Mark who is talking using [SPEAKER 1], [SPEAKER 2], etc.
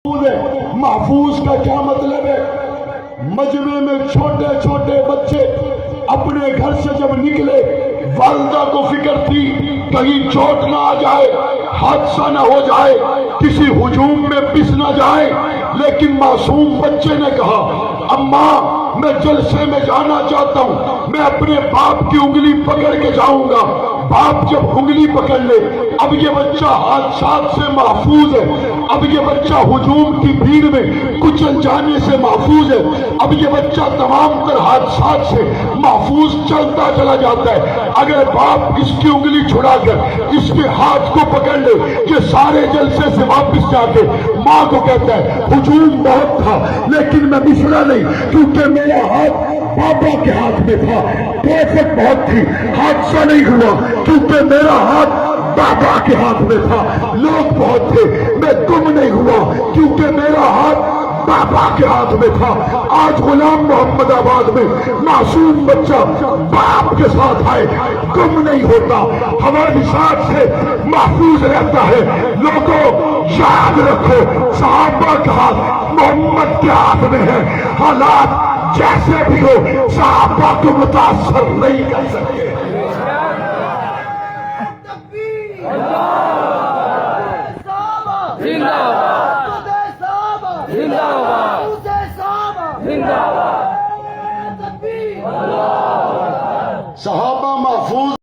[SPEAKER 1] محفوظ کا کیا مطلب ہے؟ مجمع میں چھوٹے چھوٹے بچے اپنے گھر سے جب نکلے، والدہ کو فکر تھی کہیں چوٹ نہ آ جائے، حادثہ نہ ہو جائے، کسی ہجوم میں پس نہ جائے، لیکن معصوم بچے نے کہا اماں میں جلسے میں جانا چاہتا ہوں، میں اپنے باپ کی انگلی پکڑ کے جاؤں گا۔ باپ جب انگلی پکڑ لے، اب یہ بچہ حادثات سے محفوظ ہے، اب یہ بچہ ہجوم کی بھیڑ میں کچل جانے سے محفوظ ہے، اب یہ بچہ تمام تر حادثات سے محفوظ چلتا چلا جاتا ہے۔ اگر باپ اس کی انگلی چھڑا کر اس کے ہاتھ کو پکڑ لے، یہ سارے جلسے سے واپس جا کے ماں کو کہتا ہے ہجوم بہت تھا لیکن میں بچھڑا نہیں، کیونکہ میرا ہاتھ بابا کے ہاتھ میں تھا، طاقت بہت تھی، حادثہ نہیں ہوا کیونکہ میرا ہاتھ بابا کے ہاتھ میں تھا، لوگ بہت تھے، میں گم نہیں ہوا کیونکہ میرا ہاتھ بابا کے ہاتھ میں تھا۔ آج غلام محمد آباد میں معصوم بچہ باپ کے ساتھ آئے، گم نہیں ہوتا، ہمارے ساتھ سے محفوظ رہتا ہے۔ لوگوں یاد رکھو صحابہ کا ہاتھ محمد کے ہاتھ میں ہے، حالات جیسے بھی ہو صحابہ کو متاثر نہیں کر سکتے۔
[SPEAKER 2] زندہ